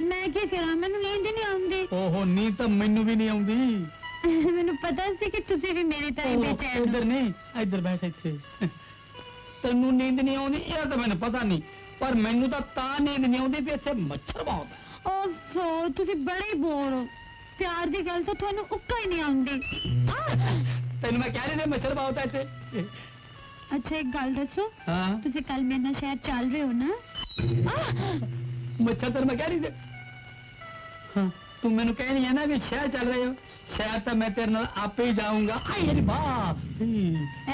मैं क्या करा, मैनू नींद नहीं आउंदी। ओहो नींद तो मैनू भी नहीं आउंदी। मैनू पता सी कि तुसी भी मेरी तरह बेचैन हो। इधर नहीं, इधर बैठ इत्थे। तेनू नींद नहीं आउंदी ये तो मैनू पता नहीं, पर मैनू तो नींद नहीं आउंदी भी इत्थे मच्छर बहुत है। ओफो तुसी बड़े ही बोर हो। प्यार दी गल तो थानू उक्का ही नहीं आउंदी। तेन मैं कह रही थी मच्छर बहुत है इत्थे। अच्छा एक गल दसो, हाँ तुसी कल मेरे नाल शहर चल रहे हो ना? मच्छर तेन मैं कह रही थी। हाँ तू मैनू कह रही है ना कि शहर चल रहे हो, शहर तो मैं तेरे नाल आपे ही जाऊंगा। आई अरे वाह,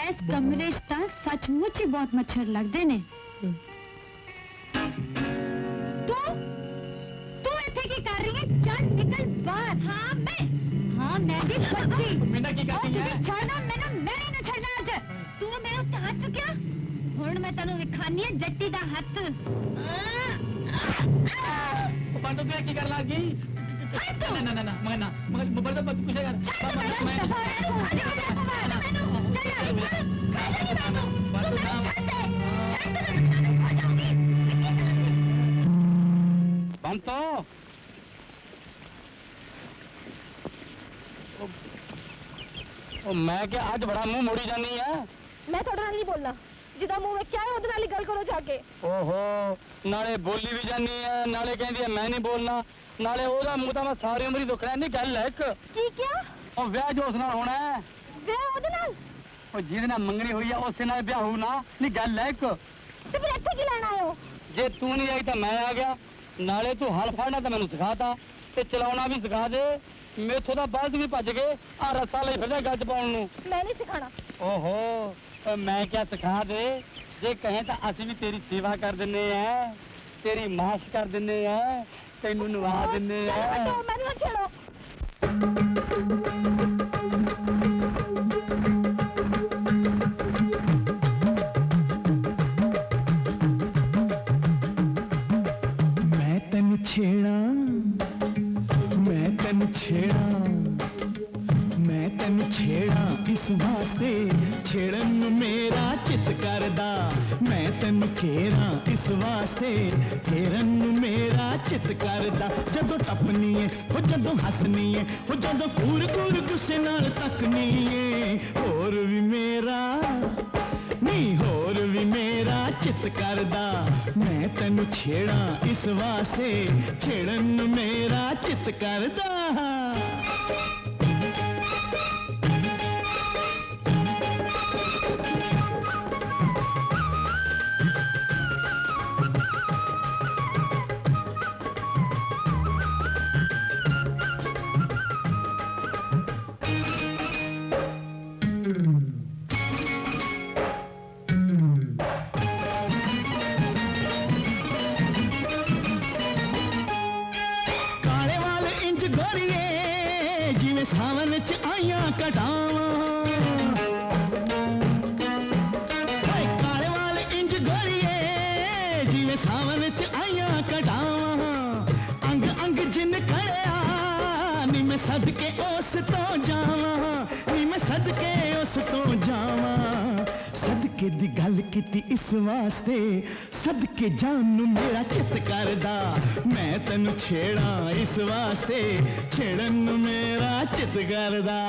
इस कमरे च तां सचमुच ही बहुत मच्छर लगदे ने। तू इत्थे की कर रही है? चल निकल बाहर। हाँ मैं दी बच्ची। मैंने की कर रही है? छड़ना मैनू, मैं नहीं छड़ना अज। तू मेरे उत्ते हाथ चुकिया, हुण मैं तैनू विखानी है जट्टी दा हत्थ। पंडो तू की कर लगी? ना ना ना मगर मोबाइल तो मत पूछे यार। बंतो ओ मैं क्या आज बड़ा मुंह मोड़ी जानी है। मैं थोड़े नाल नहीं बोलना, जिदा मुंह में क्या है ओदे नाल ही गल करो जाके। ओहो नाले बोली भी जानी है, नाले कहंदी है मैं नहीं बोलना, नाले ओदा मुंह तो मैं सारी उम्र ही दुखना। नहीं गल है एक की क्या? ओ ब्याह जो उस नाल होना है, ब्याह ओदे नाल? ओ जिहदे नाल मंगनी हुई है उस नाल ब्याह हो ना। नहीं गल है एक। ते फिर इत्थे की लेना आयो? जे तू नहीं आई तो मैं आ गया। नाले तू हल फड़ना तो मैनू सिखाता ते चलाउणा भी सिखा दे। मेथों दा बल्द भी भज गए, आ रस्सा लई फिरदा गल च पाउण नू। मैं नहीं सिखाना। ओहो मैं क्या सिखा दे, जे कहें तो असि भी तेरी सेवा कर दिन्ने हैं, तेरी माश कर दिन्ने हैं, तेनू नवा दिन्ने हैं। मैनू ना छेड़ो। मैं तेनू छेड़ा, मैं तेनू छेड़ा, मैं तेनू छेड़ा इस वास्ते छेड़न नू मेरा चित करदा। मैं तेनू घेरा इस वास्ते घेरन नू मेरा चित करदा। जदों टपनी है हो जदों हसनी है हो जदों कूर कूर गुस्से नाल तकनी है, होर भी मेरा नहीं होर भी मेरा चित करदा। मैं तेनू छेड़ा इस वास्ते छेड़न नू मेरा चित करदा। काले वाल इंज गोरिए जिवें सावन च आइयां कटावां। काले वाल इंज गोरिए जिवें सावन च आइयां कटावां। अंग अंग जिन खड़िया नी मैं सदके उस तो जावां, नी मैं सदके उस तो जावां। सदके दी गल कीती इस वास्ते सदके जानू मेरा चित करदा। मैं तेनू छेड़ा इस वास्ते छेड़न नू मेरा चित करदा।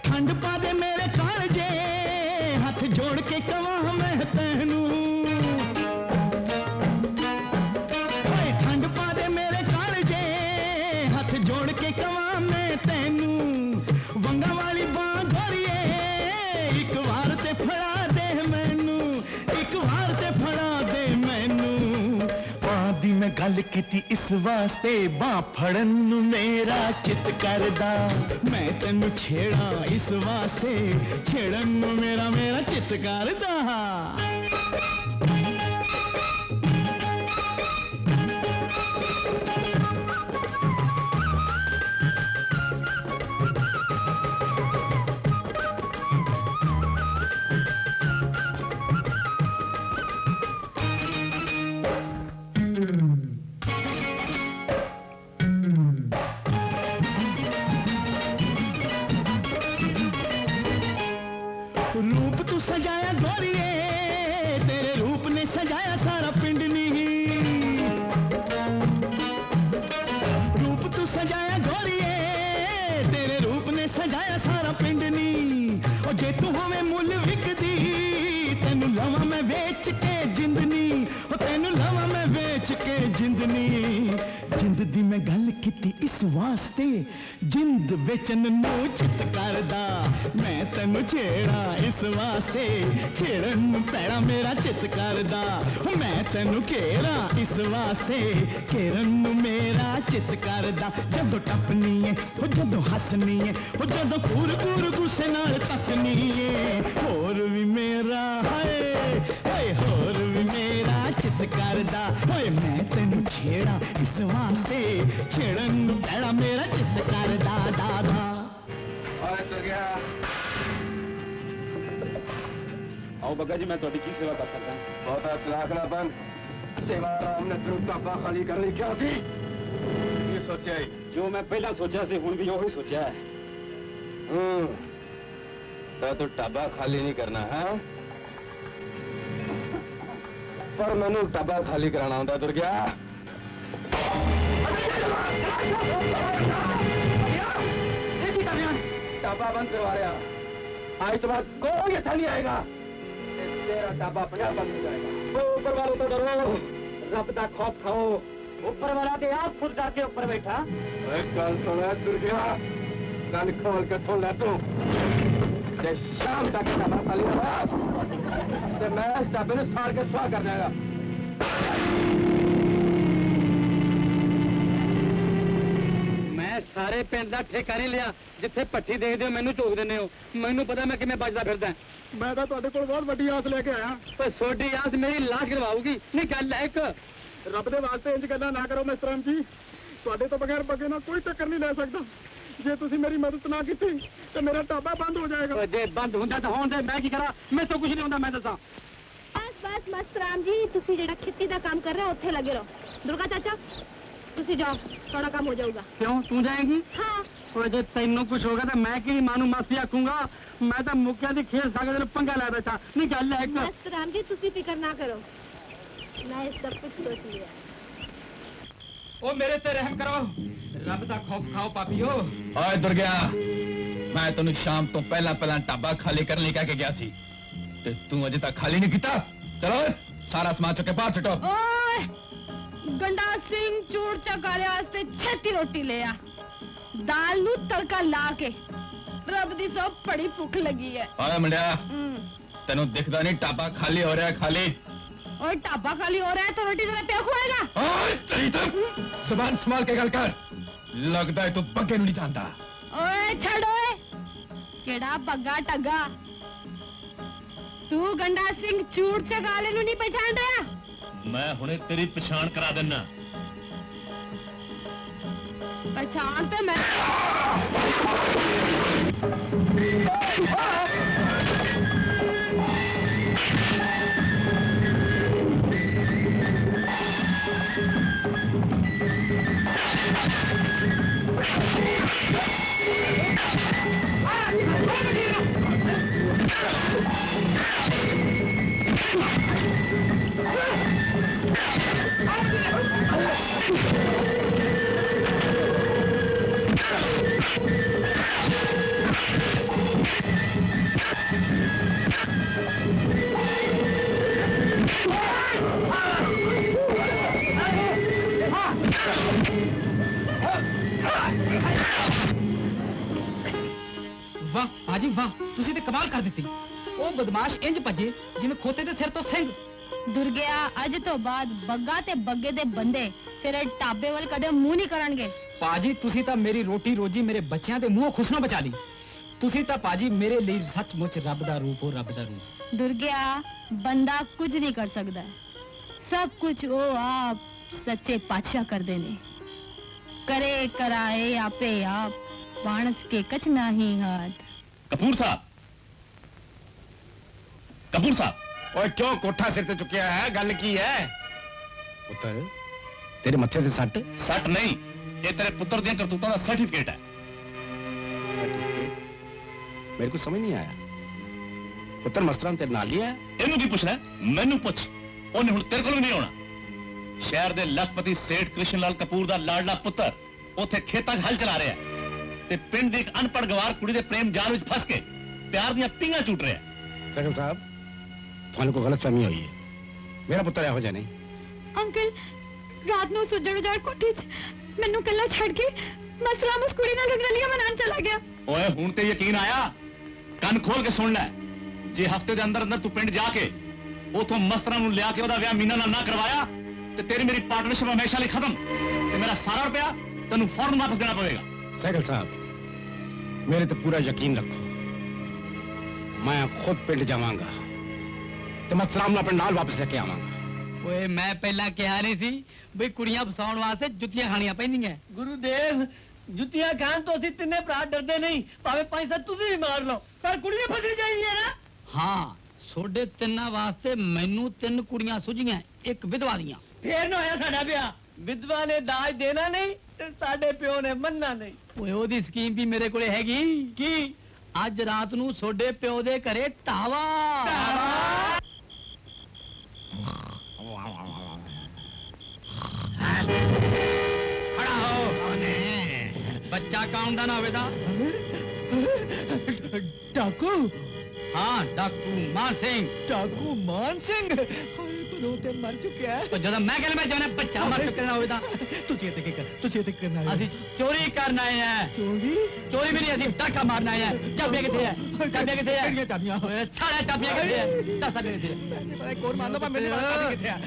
ठंड पा दे मेरे कालजे हाथ जोड़ के कवां मैं तैनू। ठंड पा दे मेरे कालजे हाथ जोड़ के कवां मैं तैनू। वंगा वाली बां गोरिए एक वार ते फड़ा दे मैनू, एक वार ते फड़ा दे मैनू। बां दी मैं गल कीती इस वास्ते बां फड़न नू मेरा चित करदा। मैं तेनू छेड़ा इस वास्ते छेड़न नू मेरा मेरा चित करदा। रूप तू सजाया गोरिए, तेरे रूप ने सजाया सारा पिंड नी। रूप तू सजाया गोरिए, तेरे रूप ने सजाया सारा पिंड नी। ओ जे तू हमें मुल विकदी, तेनू लवा मैं बेच के जिंदनी। ओ तेनू लवा मैं बेच के जिंदनी। जिंद दी मैं गल कीती इस वास्ते, जिंद बेचन नू चित करदा। मैं तेनू छेड़ा इस वास्ते, छेड़न नू पैड़ा मेरा चित करदा। मैं तेनू घेरा इस वास्ते, घेरन नू मेरा चित करदा। जदों टपनी है ओ जदों हसनी है, ओ जदों कूर कूर गुस्से नाल तकनी है। होर भी मेरा है होर भी मेरा चित करदा। ओए मैं तेनू छेड़ा इस वास्ते, छेड़न नू पैड़ा मेरा चित करदा। दादा आओ बग्गा जी, मैं ਤੁਹਾਡੀ ਕੀ ਸੇਵਾ ਕਰ ਸਕਦਾ ਹਾਂ? ਬਹੁਤਾ ਚਲਾਕ ਨਾ ਬਣ। ਸੇਵਾ ਆਰਾਮ ਨਾਲ ਤੂੰ ਟਾਬਾ ਖਾਲੀ ਕਰਨ ਲਈ ਕਿਹਾ ਸੀ। ਕੀ ਸੋਚਿਆ ਹੈ? ਜੋ ਮੈਂ ਪਹਿਲਾਂ ਸੋਚਿਆ ਸੀ ਹੁਣ ਵੀ ਉਹੀ ਸੋਚਿਆ ਹੈ। ਤਾਂ ਤੂੰ ਟਾਬਾ ਖਾਲੀ ਨਹੀਂ ਕਰਨਾ ਹੈ, ਪਰ ਮੈਨੂੰ ਟਾਬਾ ਖਾਲੀ ਕਰਾਉਣਾ ਆਉਂਦਾ ਦੁਰਗਿਆ। ਟਾਬਾ ਬੰਦ ਕਰਵਾ ਰਿਹਾ। आज तो बाद कोई अच्छा नहीं आएगा। तेरा ढाबा अपने आप बंद हो जाएगा। ओ ऊपर वालों तो डरो, रब का खौफ खाओ। ऊपर वाला तो आप खुद जाके ऊपर बैठा। कल सुना दुर्गा, कल खोल के सुन ले तू। शाम तक ढाबा खाली रहा, मैं इस ढाबे में साड़ के स्वाह कर देगा। ਸਾਰੇ ਪਿੰਡ ਦਾ ਠੇਕਾ ਨਹੀਂ ਲਿਆ, ਜਿੱਥੇ ਪੱਠੀ ਦੇਖਦੇ ਹੋ ਮੈਨੂੰ ਝੋਕ ਦਿੰਦੇ ਹੋ। ਮੈਨੂੰ ਪਤਾ ਮੈਂ ਕਿਵੇਂ ਬਚਦਾ ਫਿਰਦਾ। ਮੈਂ ਤਾਂ ਤੁਹਾਡੇ ਕੋਲ ਬਹੁਤ ਵੱਡੀ ਆਸ ਲੈ ਕੇ ਆਇਆ। ਪਰ ਛੋਟੀ ਆਸ ਮੇਰੀ ਲਾਸ਼ ਕਰਵਾਉਗੀ। ਨਹੀਂ ਗੱਲ ਹੈ ਇੱਕ, ਰੱਬ ਦੇ ਵਾਸਤੇ ਇੰਜ ਗੱਲਾਂ ਨਾ ਕਰੋ ਮਿਸਟਰ ਜੀ। ਤੁਹਾਡੇ ਤੋਂ ਬਗੈਰ ਬੱਗੇ ਨਾਲ ਕੋਈ ਟੱਕਰ ਨਹੀਂ ਲੈ ਸਕਦਾ। ਜੇ ਤੁਸੀਂ ਮੇਰੀ ਮਦਦ ਨਾ ਕੀਤੀ ਤੇ ਮੇਰਾ ਢਾਬਾ ਬੰਦ ਹੋ ਜਾਏਗਾ। ਜੇ ਬੰਦ ਹੁੰਦਾ ਤਾਂ ਹੋਣ ਦੇ, ਮੈਂ ਕੀ ਕਰਾਂ? ਮੇਰੇ ਤੋਂ ਕੁਝ ਨਹੀਂ ਹੁੰਦਾ, ਮੈਂ ਦੱਸਾਂ। बस मस्त राम जी, तुसी जेड़ा खेती दा काम कर रहे हो उत्थे लगे रहो। दुर्गा चाचा तुसी जाओ, थोड़ा काम हो जाऊगा। क्यों तू जाएगी? हाँ और जे तैनू कुछ होगा तो मैं की मानू माफी आखूंगा। मैं तो मुक्या दी खेल सागर पंगा ला बैठा। नहीं गल है एक। मस्त राम जी तुसी फिक्र ना करो, मैं सब कुछ सोच लिया। ओ मेरे ते रहम करो, रब दा खौफ खाओ पापियो। ओए दुर्गया, मैं तेनू शाम तो पहला पहला ढाबा खाली करने कह के गया सी, ते तू अजे तक खाली नहीं कीता। चलो सारा सामान चुके बाहर सुटो। ओए गंडा सिंह चूड़ चकारे वास्ते छेती रोटी ले आ, दाल नू तड़का ला के। रब दी सो बड़ी भुख लगी है। ओए मुंडिया, तेनू दिखदा नहीं ढाबा खाली हो रहा है? खाली और ढाबा खाली हो रहा है तो रोटी तेरा प्या खुआएगा। ओए तेरी तो जुबान संभाल के गल कर, लगदा है तू बग्गे नू नहीं जानदा। ओए छड़ ओए, केड़ा बग्गा टग्गा? तू गंडा सिंह चूड़ चकाले नू नहीं पहचान रहा? मैं हुणे तेरी पहचान करा देना। पहचान तो मैं वाह बाजी वाह, तुसी ते कमाल कर दित्ती। ओ बदमाश इंज भजे जिवें खोते दे सिर तो सिंह। दुर्गया अज तो बाद बग्गा ते बग्गे दे बंदे तेरे ढाबे वाल कदे मुंह नहीं करनगे। पाजी तुसी तां मेरी रोटी रोजी मेरे बच्चियां दे मुंहों खुशना बचा ली। तुसी तां पाजी मेरे लिए सचमुच रब दा रूप हो, रब दा रूप। दुर्गया बंदा कुछ नहीं कर सकदा, सब कुछ ओ आप सच्चे पातशाह कर देने। करे कराए आपे आप, मानस के कछ नाही हाथ। कपूर साहब, कपूर साहब। ओए क्यों कोठा सिर ते चुकिया है? गल की है? पुत्र तेरे मत्थे ते सट? सट नहीं, ये तेरे पुत्र दी करतूतां दा सर्टिफिकेट है। मेरे को समझ नहीं आया। ਪੁੱਤਰ ਮਸਤਰਾਂ ਤੇਰੇ ਨਾਲ ਹੀ ਹੈ। ਇਹਨੂੰ ਕੀ ਪੁੱਛਣਾ ਮੈਨੂੰ ਪੁੱਛ ਉਹਨੇ ਹੁਣ ਤੇਰੇ ਕੋਲ ਨਹੀਂ ਆਉਣਾ ਸ਼ਹਿਰ ਦੇ ਲੱਖਪਤੀ ਸੇਠ ਕ੍ਰਿਸ਼ਨ ਲਾਲ ਕਪੂਰ ਦਾ ਲਾਡਲਾ ਪੁੱਤਰ ਉੱਥੇ ਖੇਤਾਂ 'ਚ ਹਲ ਚਲਾ ਰਿਹਾ ਤੇ ਪਿੰਡ ਦੀ ਇੱਕ ਅਨਪੜ੍ਹ ਗਵਾਰ ਕੁੜੀ ਦੇ ਪ੍ਰੇਮ ਜਾਲ ਵਿੱਚ ਫਸ ਕੇ ਪਿਆਰ ਦੀਆਂ ਪਿੰਗਾਂ ਝੂਟ ਰਿਹਾ ਸਗਲ ਸਾਹਿਬ ਤੁਹਾਨੂੰ ਕੋਈ ਗਲਤਫਹਿਮੀ ਹੋਈ ਹੈ ਮੇਰਾ ਪੁੱਤਰ ਇਹੋ ਜਿਹਾ ਨਹੀਂ ਅੰਕਲ ਰਾਤ ਨੂੰ ਸੁੱਜਣ ਉਜਾੜ ਕੋਠੀ 'ਚ ਮੈਨੂੰ ਕੱਲਾ ਛੱਡ ਕੇ ਮਸਰਾਮ ਉਸ ਕੁੜੀ ਨਾਲ ਰੰਗਲੀਆਂ ਮਨਾਉਣ ਚਲਾ ਗਿਆ। ਓਏ ਹੁਣ ਤੇ ਯਕੀਨ ਆਇਆ ਕੰਨ ਖੋਲ ਕੇ ਸੁਣ ਲੈ ਜੇ ਹਫਤੇ ਦੇ ਅੰਦਰ ਅੰਦਰ ਤੂੰ ਪਿੰਡ ਜਾ ਕੇ ਉਥੋਂ ਮਸਤਰਾਂ ਨੂੰ ਲਿਆ ਕੇ ਉਹਦਾ ਵਿਆਹ ਮੀਨਾ ਨਾਲ ਨਾ ਕਰਵਾਇਆ ਤੇ ਤੇਰੀ ਮੇਰੀ ਪਾਰਟਨਰਸ਼ਿਪ ਹਮੇਸ਼ਾ ਲਈ ਖਤਮ ਤੇ ਮੇਰਾ ਸਾਰਾ ਰੁਪਇਆ ਤੈਨੂੰ ਫੌਰਨ ਵਾਪਸ ਦੇਣਾ ਪਵੇਗਾ। ਸਹਿਗਲ ਸਾਹਿਬ ਮੇਰੇ ਤੇ ਪੂਰਾ ਯਕੀਨ ਰੱਖੋ ਮੈਂ ਖੁਦ ਪਿੰਡ ਜਾਵਾਂਗਾ ਤੇ ਮਸਤਰਾਂ ਨੂੰ ਆਪਣੇ ਨਾਲ ਵਾਪਸ ਲੈ ਕੇ ਆਵਾਂਗਾ। ਓਏ ਮੈਂ ਪਹਿਲਾਂ ਕਿਹਾ ਨਹੀਂ ਸੀ ਬਈ ਕੁੜੀਆਂ ਫਸਾਉਣ ਵਾਸਤੇ ਜੁੱਤੀਆਂ ਖਾਣੀਆਂ ਪੈਂਦੀਆਂ। ਗੁਰੂਦੇਵ ਜੁੱਤੀਆਂ ਖਾਣ ਤੋਂ ਅਸੀਂ ਤਿੰਨੇ ਭਰਾ ਡਰਦੇ ਨਹੀਂ ਭਾਵੇਂ 5-7 ਤੁਸੀਂ ਵੀ ਮਾਰ ਲਓ ਪਰ ਕੁੜੀਆਂ ਫਸੀ ਜਾਈਆਂ ਨਾ। ਹਾਂ ਤੁਹਾਡੇ ਤਿੰਨਾਂ ਵਾਸਤੇ ਮੈਨੂੰ 3 ਕੁੜੀਆਂ ਸੁਝੀਆਂ ਇੱਕ ਵਿਧਵਾ ਦੀਆਂ। ਫੇਰ ਨਾ ਹੋਇਆ ਸਾਡਾ ਵਿਆਹ ਵਿਧਵਾ ਨੇ ਦਾਜ ਦੇਣਾ ਨਹੀਂ ਤੇ ਸਾਡੇ ਪਿਓ ਨੇ ਮੰਨਣਾ ਨਹੀਂ। ਓਏ ਉਹਦੀ ਸਕੀਮ ਵੀ ਮੇਰੇ ਕੋਲੇ ਹੈਗੀ। ਕੀ ਅੱਜ ਰਾਤ ਨੂੰ ਤੁਹਾਡੇ ਪਿਓ ਦੇ ਘਰੇ ਧਾਵਾ। ਖੜਾ ਹੋ ਬੱਚਾ ਕੌਣ ਦਾ ਨਾ ਹੋਵੇ ਤਾਂ डाकू ਹਾਂ ਡਾਕੂ ਮਾਨ ਸਿੰਘ। डाकू मान सिंह ਪਰ ਉਹ ਤੇ ਮਰ ਚੁੱਕਿਆ ਹੈ। ਉਹ ਜਦੋਂ ਮੈਂ ਕਹਿੰਦਾ ਮੈਂ ਜਾਣਾ ਬੱਚਾ ਮਰ ਚੁੱਕਿਆ ਨਾ ਹੋਵੇ ਤਾਂ ਤੁਸੀਂ ਇੱਥੇ ਕੀ ਕਰਨਾ ਹੈ? ਅਸੀਂ ਚੋਰੀ ਕਰਨ ਆਏ ਆ। ਚੋਰੀ ਚੋਰੀ ਵੀ ਨਹੀਂ ਅਸੀਂ ਡਾਕਾ ਮਾਰਨ ਆਏ ਆ। ਚਾਬੀਆਂ ਕਿੱਥੇ ਆ? ਚਾਬੀਆਂ ਕਿੱਥੇ ਆ? ਕਿਹੜੀਆਂ ਚਾਬੀਆਂ? ਓਏ ਸਾਰਾ ਚਾਬੀਆਂ ਕਿੱਥੇ ਆ? ਦੱਸ ਚਾਬੀਆਂ ਕਿੱਥੇ ਆ? ਮੈਨੂੰ ਪਤਾ ਕੋਰ ਮੰਨ ਲਓ ਪਰ ਮੈਨੂੰ ਪਤਾ ਚਾਬੀ ਕਿੱਥੇ ਆ।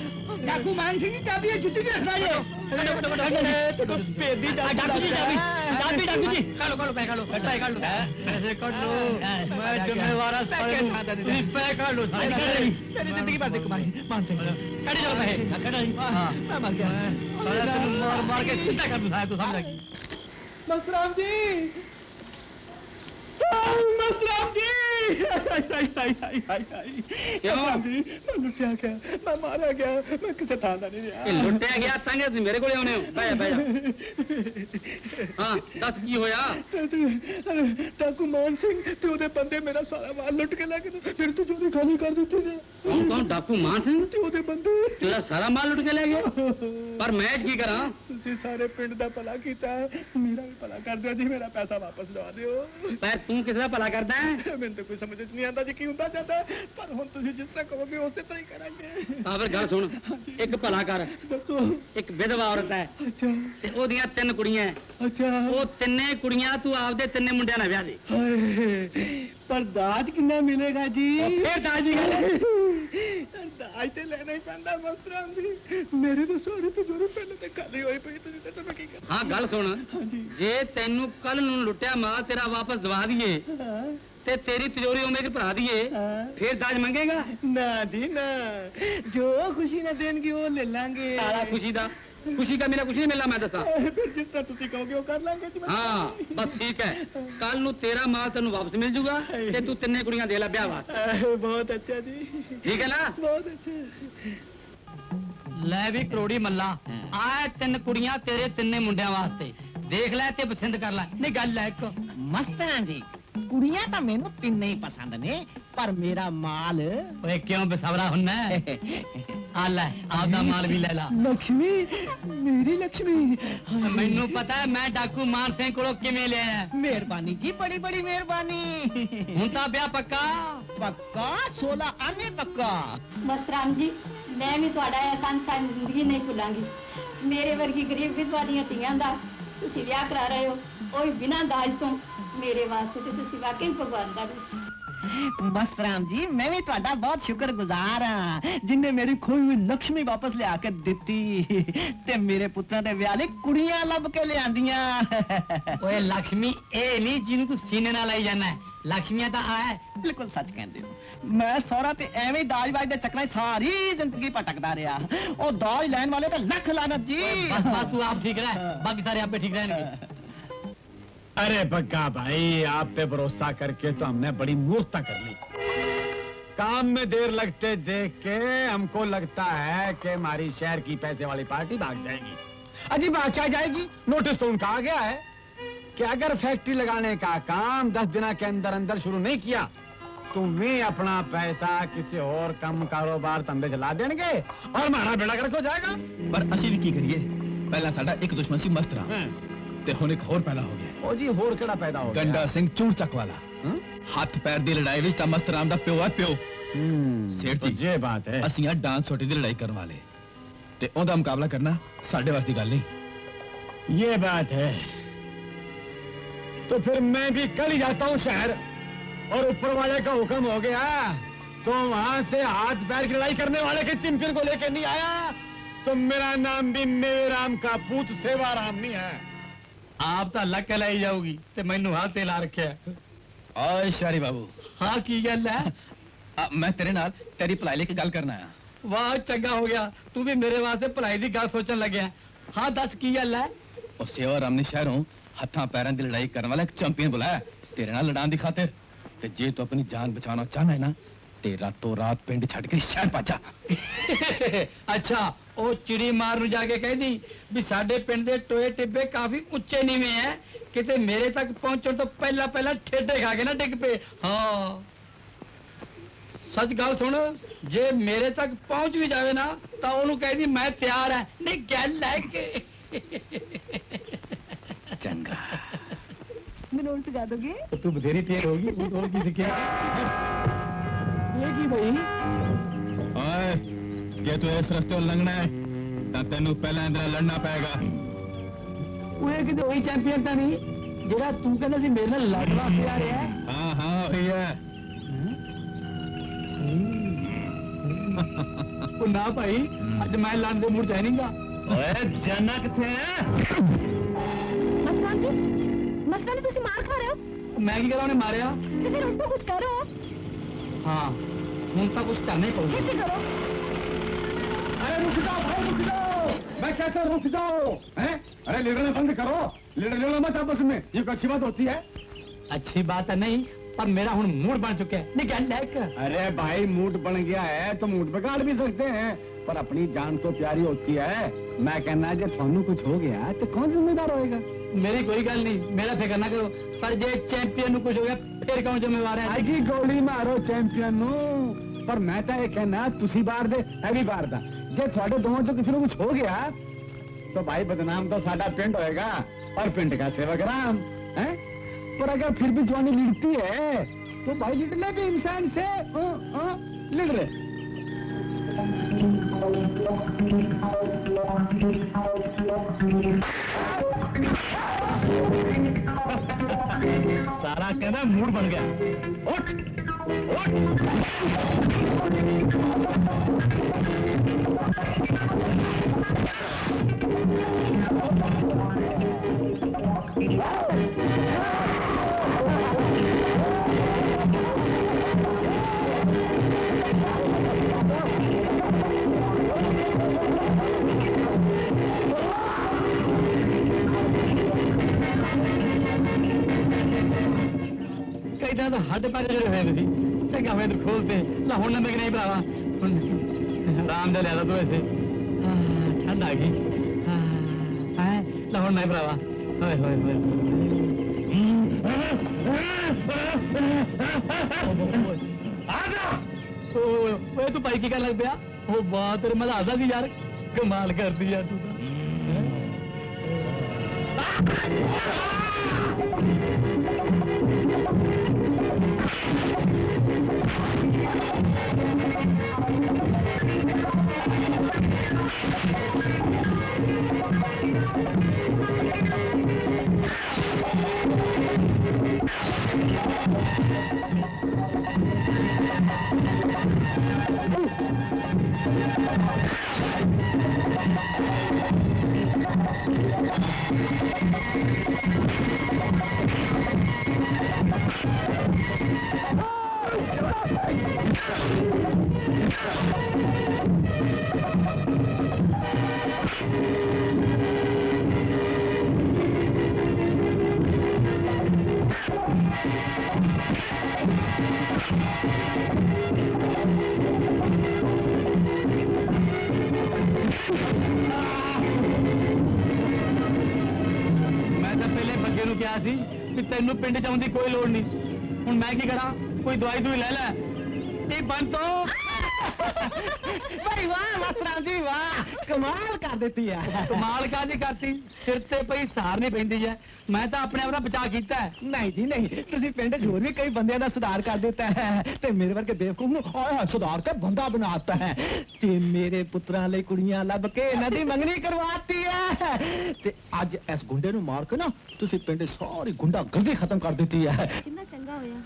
ਡਾਕੂ ਮਾਨ ਸਿੰਘ ਦੀ ਚਾਬੀ ਜੁੱਤੀ 'ਚ ਰੱਖਦਾ ਜੇ ਭੇਦੀ ਡਾਕੂ ਜੀ ਚਾਬੀ ਡਾਕੂ ਜੀ ਕਾਲੋ ਪੈਸੇ ਕਾਲੋ ਪੈਸੇ ਕਾਲੋ ਪੈਸੇ ਕਾਲੋ ਮੈਂ ਜ਼ਿੰਮੇਵਾਰ ਆ ਸਾਰੇ ਤੁਸੀਂ ਪੈਸੇ ਕਾਲੋ ਮੇਰੀ ਜ਼ਿੰਦਗੀ ਭਰ ਦੀ ਕਮਾਈ ਮਾਨ ਸਿੰਘ ਕੱਢ ਜਾਓ ਪੈਸੇ ਕੱਢ ਹਾਂ ਮੈਂ ਮਰ ਗਿਆ ਸਾਰਾ ਤੈਨੂੰ ਮਾਰ ਕੇ ਸਿੱਧਾ ਕਰ ਦੂੰ ਤੂੰ ਸਮਝ ਲੱਗੀ। ਮਸਰਾਮ ਜੀ ਮਸਰਾਮ ਜੀ ਕਿਉਂ ਜੀ ਮੈਂ ਲੁੱਟਿਆ ਗਿਆ ਮੈਂ ਮਾਰਿਆ ਗਿਆ ਮੈਂ ਕਿਸੇ ਥਾਂ ਦਾ ਨਹੀਂ ਰਿਹਾ। ਇਹ ਲੁੱਟਿਆ ਗਿਆ ਤਾਂ ਤੁਸੀਂ ਮੇਰੇ ਕੋਲੇ ਆਉਣੇ ਹੋ ਬਹਿ ਜਾ ਹਾਂ ਦੱਸ ਕੀ ਹੋਇਆ? ਡਾਕੂ ਮਾਨ ਸਿੰਘ ਤੇ ਉਹਦੇ ਬੰਦੇ ਮੇਰਾ ਸਾਰਾ ਮਾਲ ਲੁੱਟ ਕੇ ਲੈ ਗਏ ਫਿਰ ਤੂੰ ਚੋਰੀ ਖਾਲੀ ਕਰ ਦਿੱਤੀ ਨੇ। ਕੌਣ ਡਾਕੂ ਮਾਨ ਸਿੰਘ ਤੇ ਉਹਦੇ ਬੰਦੇ ਤੇਰਾ ਸਾਰਾ ਮਾਲ ਲੁੱਟ ਕੇ ਲੈ ਗਏ ਪਰ ਮੈਂ ਕੀ ਕਰਾਂ? ਤੁਸੀਂ ਸਾਰੇ ਪਿੰਡ ਦਾ ਭਲਾ ਕੀਤਾ ਮੇਰਾ ਵੀ ਭਲਾ ਕਰ ਦਿਓ ਜੀ ਮੇਰਾ ਪੈਸਾ ਵਾਪਸ ਲਵਾ ਦਿਓ। ਪਰ ਤੂੰ ਕਿਸ ਦਾ ਭਲਾ ਕਰਦਾ ਹੈ? ਮੈਨੂੰ ਤਾਂ ਕੋਈ ਸਮਝ ਨਹੀਂ ਆਉਂਦਾ ਜੀ ਕੀ ਹੁੰਦਾ ਜਾਂਦਾ ਪਰ ਹੁਣ ਤੁਸੀਂ ਜਿਸ ਤਰ੍ਹਾਂ ਕਹੋਗੇ ਉਸੇ ਤਰ੍ਹਾਂ ਹੀ ਕਰਾਂਗੇ। ਤਾਂ ਫਿਰ ਗੱਲ ਸੁਣ ਇੱਕ ਭਲਾ ਕਰ ਦੱਸੋ। ਇੱਕ ਵਿਧਵਾ ਔਰਤ ਹੈ ਅੱਛਾ ਤੇ ਉਹਦੀਆਂ 3 ਕੁੜੀਆਂ ਹੈ। ਅੱਛਾ ਉਹ ਤਿੰਨੇ ਕੁੜੀਆਂ ਤੂੰ ਆਪਦੇ 3 ਮੁੰਡਿਆਂ ਨਾਲ ਵਿਆਹ ਦੇ। ਹਾਏ ਪਰ ਦਾਜ ਕਿੰਨਾ ਮਿਲੇਗਾ ਜੀ? ਫੇਰ ਦਾਜ ਦੀ ਗੱਲ ਹੈ। ਦਾਜ ਤੇ ਲੈਣਾ ਹੀ ਪੈਂਦਾ ਮਸਤਰਾਮ ਜੀ ਮੇਰੇ ਤਾਂ ਸਾਰੇ ਤਜੋਰੀ ਪਹਿਲੇ ਤੇ ਖਾਲੀ ਹੋਈ ਪਈ ਤੁਸੀਂ ਦੱਸੋ ਮੈਂ ਕੀ ਕਰਾਂ। ਹਾਂ ਗੱਲ ਸੁਣ ਹਾਂਜੀ ਜੇ ਤੈਨੂੰ ਕੱਲ ਨੂੰ ਲੁੱਟਿਆ ਮਾਲ ਤੇਰਾ ਵਾਪਸ ਦਵਾ ਦਈਏ ਹਾਂ ਤੇ ਤੇਰੀ ਤਿਜੋਰੀ ਉਵੇਂ ਕਿ ਭਰਾ ਦਈਏ ਹਾਂ। ਫੇਰ ਦਾਜ ਮੰਗੇਗਾ? ਨਾ ਜੀ ਨਾ ਜੋ ਖੁਸ਼ੀ ਨਾ ਦੇਣਗੇ ਉਹ ਲੈ ਲਾਂਗੇ। ਸਾਰਾ ਖੁਸ਼ੀ ਦਾ ਖੁਸ਼ੀ ਦਾ ਮੇਰਾ ਕੁਛ ਨਹੀਂ ਮਿਲਣਾ ਮੈਂ ਦੱਸਾਂ। ਫਿਰ ਜਿਸ ਤਰ੍ਹਾਂ ਤੁਸੀਂ ਕਹੋਗੇ ਉਹ ਕਰ ਲਾਂਗੇ ਜੀ। ਹਾਂ ਬਸ ਠੀਕ ਹੈ ਕੱਲ ਨੂੰ ਤੇਰਾ ਮਾਲ ਤੈਨੂੰ ਵਾਪਸ ਮਿਲ ਜੂਗਾ ਤੇ ਤੂੰ 3 ਕੁੜੀਆਂ ਦੇ ਲੈ ਵਿਆਹ ਵਾਸਤੇ। ਬਹੁਤ ਅੱਛਾ ਜੀ ਠੀਕ ਹੈ ਨਾ? ਬਹੁਤ ਅੱਛਾ। ਲੈ ਵੀ ਕਰੋੜੀ ਮੱਲਾ ਆਹ 3 ਕੁੜੀਆਂ ਤੇਰੇ 3 ਮੁੰਡਿਆਂ ਵਾਸਤੇ ਦੇਖ ਲੈ ਤੇ ਪਸੰਦ ਕਰ ਲੈ। ਨਹੀਂ ਗੱਲ ਹੈ ਇੱਕ ਮਸਤਾਂ ਜੀ ਕੁੜੀਆਂ ਤਾਂ ਮੈਨੂੰ ਤਿੰਨੇ ਹੀ ਪਸੰਦ ਨੇ ਪਰ ਮੇਰਾ ਮਾਲ ਓਏ ਕਿਉਂ ਬਸਵਰਾ ਹੁੰਨਾ ਆ ਲੈ ਆਪਦਾ ਮਾਲ ਵੀ ਲੈ ਲਾ। ਲక్ష్ਮੀ ਮੇਰੀ ਲక్ష్ਮੀ ਮੈਨੂੰ ਪਤਾ ਹੈ ਮੈਂ ਡਾਕੂ ਮਾਨ ਸਿੰਘ ਕੋਲੋਂ ਕਿਵੇਂ ਲਿਆ। ਮਿਹਰਬਾਨੀ ਜੀ ਬੜੀ ਬੜੀ ਮਿਹਰਬਾਨੀ। ਹੁਣ ਤਾਂ ਵਿਆਹ ਪੱਕਾ ਪੱਕਾ 16 ਆਨੇ ਪੱਕਾ। ਮਸਰਾਮ ਜੀ ਮੈਂ ਵੀ ਤੁਹਾਡਾ ਐਹਸਾਨ ਸਾਰੀ ਜ਼ਿੰਦਗੀ ਨਹੀਂ ਭੁੱਲਾਂਗੀ। ਮੇਰੇ ਵਰਗੀ ਗਰੀਬ ਵਿਧਵਾ ਦੀਆਂ ਧੀਆਂ ਦਾ ਤੁਸੀਂ ਵਿਆਹ ਕਰਾ ਰਹੇ ਹੋ ਉਹ ਵੀ ਬਿਨਾਂ ਦਾਜ ਤੋਂ। ਮੇਰੇ ਵਾਸਤੇ ਤੇ ਤੁਸੀਂ ਵਾਕਈ ਭਗਵਾਨ ਦਾ ਰੂਪ। ਮਸਤਰਾਮ ਜੀ ਮੈਂ ਵੀ ਤੁਹਾਡਾ ਬਹੁਤ ਸ਼ੁਕਰਗੁਜ਼ਾਰ ਹਾਂ ਜਿਨਨੇ ਮੇਰੀ ਖੋਈ ਹੋਈ ਲక్ష్ਮੀ ਵਾਪਸ ਲਿਆ ਕੇ ਦਿੱਤੀ ਤੇ ਮੇਰੇ ਪੁੱਤਰਾਂ ਦੇ ਵਿਆਹ ਲਈ ਕੁੜੀਆਂ ਲੱਭ ਕੇ ਲਿਆਂਦੀਆਂ। ਓਏ ਲక్ష్ਮੀ ਇਹ ਨਹੀਂ ਜਿਹਨੂੰ ਤੂੰ ਸੀਨੇ ਨਾਲ ਲਾਈ ਜਾਣਾ ਲక్ష్ਮੀਆਂ ਤਾਂ ਆ ਬਿਲਕੁਲ ਸੱਚ ਕਹਿੰਦੇ ਹੋ। ਮੈਂ ਸਹੁਰਾ ਤੇ ਐਵੇਂ ਦਾਜ-ਵਾਜ ਦੇ ਚੱਕਰਾਂ 'ਚ ਸਾਰੀ ਜ਼ਿੰਦਗੀ ਭਟਕਦਾ ਰਿਹਾ। ਉਹ ਦਾਜ ਲੈਣ ਵਾਲੇ ਤਾਂ ਲੱਖ ਲਾਨਤ ਜੀ। बस बस तू आप ठीक रह बाकी सारे आप पे ठीक रहेंगे। अरे बग्गा भाई आप पे भरोसा करके तो हमने बड़ी मूर्खता कर ली। काम में देर लगते देख के हमको लगता है कि हमारी शहर की पैसे वाली पार्टी भाग जाएगी। अजी भाग क्या जाएगी? नोटिस तो उनका आ गया है कि अगर फैक्ट्री लगाने का काम 10 दिन के अंदर अंदर शुरू नहीं किया तुम्हें अपना पैसा किसी और कम कारोबार धंधे चला देंगे और हमारा बेड़ा गर्क हो जाएगा। पर ਅਸੀਂ ਵੀ ਕੀ ਕਰੀਏ? ਪਹਿਲਾਂ ਸਾਡਾ ਇੱਕ ਦੁਸ਼ਮਣ ਸੀ ਮਸਤ ਰਾਮ, ਤੇ ਹੁਣ ਇੱਕ ਹੋਰ ਪੈਦਾ ਹੋ ਗਿਆ। ओ जी होर केड़ा पैदा हो गया? ਗੰਡਾ ਸਿੰਘ ਚੂੜ ਚੱਕ ਵਾਲਾ। ਹੱਥ ਪੈਰ ਦੀ ਲੜਾਈ ਵਿੱਚ ਤਾਂ ਮਸਤ ਰਾਮ ਦਾ ਪਿਓ ਹੈ ਪਿਓ। ਸੇਠ तो ਜੀ ये बात है। ਅਸੀਂ ਆ ਡਾਂਸ ਛੋਟੀ ਦੀ ਲੜਾਈ ਕਰਨ ਵਾਲੇ, ਤੇ ਉਹਦਾ ਮੁਕਾਬਲਾ ਕਰਨਾ ਸਾਡੇ ਵਾਸਤੇ ਗੱਲ ਨਹੀਂ। ये बात है। तो फिर मैं भी कल ही जाता हूँ शहर, और ऊपर वाले का हुक्म हो गया तो वहां से हाथ पैर की लड़ाई करने वाले के चैंपियन को लेकर नहीं आया तो मेरा नाम भी मेरे राम का पूत सेवा राम नहीं है। आप तो लक लाई जाओगी ते मैनू हाथ ते ला रखे। ਓਏ ਸ਼ਾਰੀ ਬਾਬੂ, हाँ की गल है? ਮੈਂ ਤੇਰੇ ਨਾਲ ਤੇਰੀ ਭਲਾਈ ਲਈ ਇੱਕ ਗੱਲ ਕਰਨਾ ਆ। वाह चंगा हो गया, तू भी मेरे वास्ते भलाई दी गल सोचन लगे। हाँ दस की गल है? ਉਹ ਸੇਵਾ ਰਾਮ ਨੇ ਸ਼ਹਿਰੋਂ ਹੱਥਾਂ ਪੈਰਾਂ ਦੀ ਲੜਾਈ ਕਰਨ ਵਾਲਾ ਇੱਕ ਚੈਂਪੀਅਨ ਬੁਲਾਇਆ ਤੇਰੇ ਨਾਲ ਲੜਾਉਣ ਦੀ ਖਾਤਰ। ਤੇ ਜੇ ਤੂੰ ਆਪਣੀ ਜਾਨ ਬਚਾਉਣਾ ਚਾਹਨਾ ਹੈ ਨਾ ਤੇ ਰਾਤੋਂ ਰਾਤ ਪਿੰਡ ਛੱਡ ਕੇ ਸ਼ਹਿਰ ਭੱਜ ਜਾ। अच्छा ਉਹ ਚਿੜੀ ਮਾਰ ਨੂੰ ਜਾ ਕੇ ਕਹਿੰਦੀ ਵੀ ਸਾਡੇ ਪਿੰਡ ਦੇ ਟੋਏ ਟਿੱਬੇ ਕਾਫੀ ਉੱਚੇ ਨੀਵੇਂ ਐ, ਕਿਤੇ ਮੇਰੇ ਤੱਕ ਪਹੁੰਚਣ ਤੋਂ ਪਹਿਲਾਂ ਪਹਿਲਾਂ ਠੇਡੇ ਖਾ ਕੇ ਨਾ ਡਿੱਗ ਪਏ। ਹਾਂ ਸੱਚ ਗੱਲ ਸੁਣ, ਜੇ ਮੇਰੇ ਤੱਕ ਪਹੁੰਚ ਵੀ ਜਾਵੇ ਨਾ ਤਾਂ ਉਹਨੂੰ ਕਹਿੰਦੀ ਮੈਂ ਤਿਆਰ ਐ, ਨਹੀਂ ਗੱਲ ਲੈ ਕੇ। ਚੰਗਾ। ਮੈਨੂੰ ਉਲਟ ਗਾ ਦੋਗੇ? ਤੂੰ ਬਥੇਰੀ ਤੇਜ਼ ਹੋਗੀ, ਉਹ ਤੋਂ ਕੀ ਸਿੱਖਿਆ? ਇਹ ਕੀ ਬਈ? ਓਏ ਜੇ ਤੂੰ ਇਸ ਰਸਤੇ ਤੋਂ ਲੰਘਣਾ ਹੈ ਤਾਂ ਤੈਨੂੰ ਪਹਿਲਾਂ ਇਹਦੇ ਨਾਲ ਲੜਨਾ ਪਏਗਾ। ਉਹ ਇਹ ਕਿਤੇ ਉਹੀ ਚੈਂਪੀਅਨ ਤਾਂ ਨਹੀਂ ਜਿਹੜਾ ਤੂੰ ਕਹਿੰਦਾ ਸੀ ਮੇਰੇ ਨਾਲ ਲੜ ਵਾਸਤੇ ਆ ਰਿਹਾ? ਹਾਂ ਹਾਂ ਉਹੀ ਹੈ। ਉਹ ਨਾ ਭਾਈ, ਅੱਜ ਮੈਂ ਲੜਨ ਦੇ ਮੂਡ ਚ ਹੈ ਨਹੀਂਗਾ। ਓਏ ਜਾਨਾ ਕਿੱਥੇ ਹੈ? ਮਸਤਾਨ ਜੀ, ਮਸਤਾਨ ਜੀ ਤੁਸੀਂ ਮਾਰ ਖਾ ਰਹੇ ਹੋ ਮੈਂ ਕੀ ਕਰਾਂ, ਉਹਨੇ ਮਾਰਿਆ। ਤੇ ਫਿਰ ਹੁਣ ਤਾਂ ਕੁਝ ਕਰੋ, ਹਾਂ ਹੁਣ ਤਾਂ ਕੁਝ ਕਰਨਾ ਹੀ ਪਊਗਾ। ਛੇਤੀ ਕਰੋ। अरे रुक जाओ भाई, रुक जाओ, मैं कहता हूं रुक जाओ। हैं? अरे लड़ना बंद करो, लड़ना मत आपस में, ये कोई अच्छी बात होती है? अच्छी बात है नहीं, पर मेरा हुन मूड बन चुका है। नहीं क्या लायक? अरे भाई मूड बन गया है तो मूड बिगाड़ भी सकते हैं, पर अपनी जान तो प्यारी होती है। मैं कहना जे थानू कुछ हो गया तो कौन जिम्मेदार होएगा? मेरी कोई गल नहीं, मेरा फिक्र ना करो, पर जे चैंपियन नु कुछ हो गया फिर कौन जिम्मेवार है? आजी गोली मारो चैंपियन नु, पर मैं तो ये कहना तुसी बाहर दे है भी बाहर दा, जे थोड़े दोनों तो किसी को कुछ हो गया तो भाई बदनाम तो साडा पिंड होएगा और पिंड का सेवक राम है। पर अगर फिर भी जवानी लिड़ती है तो भाई लिड़ने भी इंसान से लिड़ रहे। सारा कहना मूड बन गया। उठ उठ। कई तरह तो हद पैर जुड़े हुए थे, चंगा हुए तो खोलते ला हुन मैं नहीं भरावा, आराम दे लिया तू ऐसे ठंड आ गई ला हुन नहीं भरावा। होए होए होए ओए तू भाई की क्या लग गया? ओ बात तेरे मजा आजा की यार, कमाल कर दी यार तू तो। मैं तो पहले बग्गे नु क्या सी कि तेनू पिंड च आउण दी कोई लोड़ नहीं, हुण मैं की करा? कोई दवाई दुई ले ले नहीं बंद तो भाई वाह मस्तराम जी वाह कमाल कर देती है कमाल कादी करती सिर ते पई सहार नहीं पैंदी है मैं तो अपने आप दा बचा कीता है नहीं जी नहीं ਤੁਸੀਂ ਪਿੰਡ 'ਚ ਹੋਰ ਵੀ ਕਈ ਬੰਦਿਆਂ ਦਾ ਸੁਧਾਰ ਕਰ ਦਿੱਤਾ ਹੈ ਤੇ ਮੇਰੇ ਵਰਗੇ ਬੇਵਕੂਫ ਨੂੰ ਆਇਆ ਸੁਧਾਰ ਕੇ ਬੰਦਾ ਬਣਾਤਾ ਹੈ ਤੇ ਮੇਰੇ ਪੁੱਤਰਾਂ ਲਈ ਕੁੜੀਆਂ ਲੱਭ ਕੇ ਇਹਨਾਂ ਦੀ ਮੰਗਣੀ ਕਰਵਾਤੀ ਹੈ ਤੇ ਅੱਜ ਇਸ ਗੁੰਡੇ ਨੂੰ ਮਾਰ ਕੇ ਨਾ ਤੁਸੀਂ ਪਿੰਡ 'ਚ ਸਾਰੀ ਗੁੰਡਾਗਰਦੀ ਖਤਮ ਕਰ ਦਿੱਤੀ ਹੈ ਕਿੰਨਾ ਚੰਗਾ ਹੋਇਆ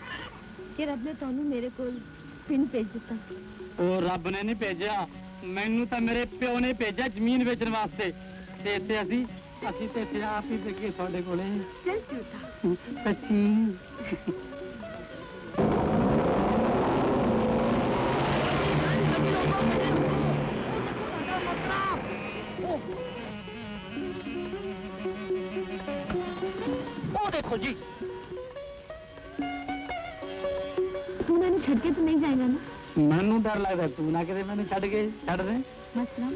ਕਿ ਰੱਬ ਨੇ ਤੁਹਾਨੂੰ ਮੇਰੇ ਕੋਲ ਪਿੰਡ ਭੇਜ ਦਿੱਤਾ ਉਹ ਰੱਬ ਨੇ ਨਹੀਂ ਭੇਜਿਆ ਮੈਨੂੰ ਤਾਂ ਮੇਰੇ ਪਿਓ ਨੇ ਭੇਜਿਆ ਜ਼ਮੀਨ ਵੇਚਣ ਵਾਸਤੇ ਤੇ ਇੱਥੇ ਅਸੀਂ ਤੇ ਇੱਥੇ ਆਪ ਹੀ ਲੱਗੇ ਤੁਹਾਡੇ ਕੋਲੇ ਚੱਲ ਝੂਠਾ ਸੱਚੀ ਉਹ ਦੇਖੋ ਜੀ ਤੂੰ ਮੈਨੂੰ ਛੱਡ ਕੇ ਤਾਂ ਨਹੀਂ ਜਾਏਗਾ ਨਾ ਮੈਨੂੰ ਡਰ ਲੱਗਦਾ ਤੂੰ ਨਾ ਕਿਤੇ ਮੈਨੂੰ ਛੱਡ ਦੇ ਮਸਲਾ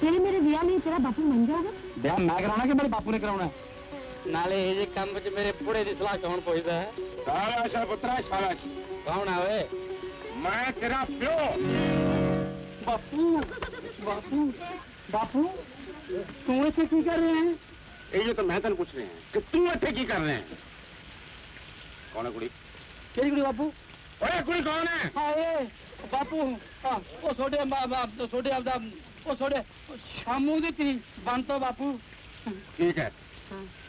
ਤੇਰੇ ਮੇਰੇ ਵਿਆਹ ਲਈ ਤੇਰਾ ਬਾਪੂ ਮੰਨ ਜਾਊਗਾ ਵਿਆਹ ਮੈਂ ਕਰਾਉਣਾ ਕਿ ਮੇਰੇ ਬਾਪੂ ਨੇ ਕਰਾਉਣਾ ਨਾਲੇ ਇਹ ਜੇ ਕੰਮ ਵਿੱਚ ਮੇਰੇ ਬੁੜੇ ਦੀ ਸਲਾਹ ਕੌਣ ਪੁੱਛਦਾ ਹੈ ਸ਼ਾਬਾਸ਼ ਪੁੱਤਰਾ ਸ਼ਾਬਾਸ਼ ਕੌਣ ਆ ਓਏ ਮੈਂ ਤੇਰਾ ਪਿਓ ਬਾਪੂ ਬਾਪੂ ਬਾਪੂ ਤੂੰ ਇੱਥੇ ਕੀ ਕਰ ਰਿਹਾ ਹੈ ਇਹ ਜੋ ਤਾਂ ਮੈਂ ਤੈਨੂੰ ਪੁੱਛ ਰਿਹਾ ਕਿ ਤੂੰ ਇੱਥੇ ਕੀ ਕਰ ਰਿਹਾ ਹੈ ਕੌਣ ਹੈ ਕੁੜੀ ਕਿਹੜੀ ਕੁੜੀ ਬਾਪੂ ਓਏ ਕੁੜੀ ਕੌਣ ਹੈ ਓਏ ਬਾਪੂ ਉਹ ਛੋਟੇ ਬਾਪ ਛੋਟੇ ਆਪਦਾ ਉਹ ਛੋਟੇ ਸ਼ਾਮੂ ਦੀ ਤੀ ਬੰਤੋ ਬਾਪੂ ਠੀਕ ਹੈ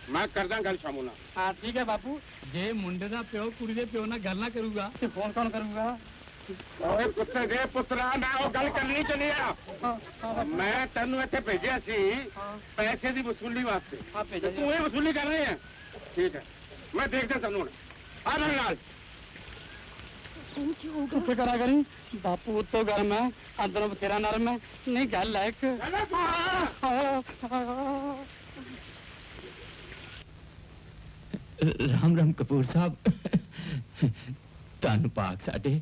ਮੈਂ ਕਰਦਾ ਗੱਲ ਸ਼ਾਮੂ ਨਾਲ ਹਾਂ ਠੀਕ ਹੈ ਬਾਪੂ ਜੇ ਮੁੰਡੇ ਦਾ ਪਿਓ ਕੁੜੀ ਦੇ ਪਿਓ ਨਾਲ ਗੱਲ ਨਾ ਕਰੂਗਾ ਤੇ ਫੋਨ ਕੌਣ ਕਰੂਗਾ ਓਏ ਪੁੱਤਰ ਦੇ ਪੁੱਤਰਾ ਮੈਂ ਉਹ ਗੱਲ ਕਰਨੀ ਚੱਲਿਆ ਮੈਂ ਤੈਨੂੰ ਇੱਥੇ ਭੇਜਿਆ ਸੀ ਪੈਸੇ ਦੀ ਵਸੂਲੀ ਵਾਸਤੇ ਆ ਭੇਜਿਆ ਤੂੰ ਇਹ ਵਸੂਲੀ ਕਰ ਰਹੇ ਹੈ ਠੀਕ ਹੈ ਮੈਂ ਦੇਖਦਾ ਤੈਨੂੰ ਹੁਣ ਆ ਮੇਰੇ ਨਾਲ ਕਿੱਥੇ ਕਰਾ ਕਰੀ ਬਾਪੂ ਉੱਤੋਂ ਗਰਮ ਹੈ ਅੰਦਰੋਂ ਬਥੇਰਾ ਨਰਮ ਹੈ ਨਹੀਂ ਗੱਲ ਹੈ ਇੱਕ राम राम कपूर साहब धन पाक साडे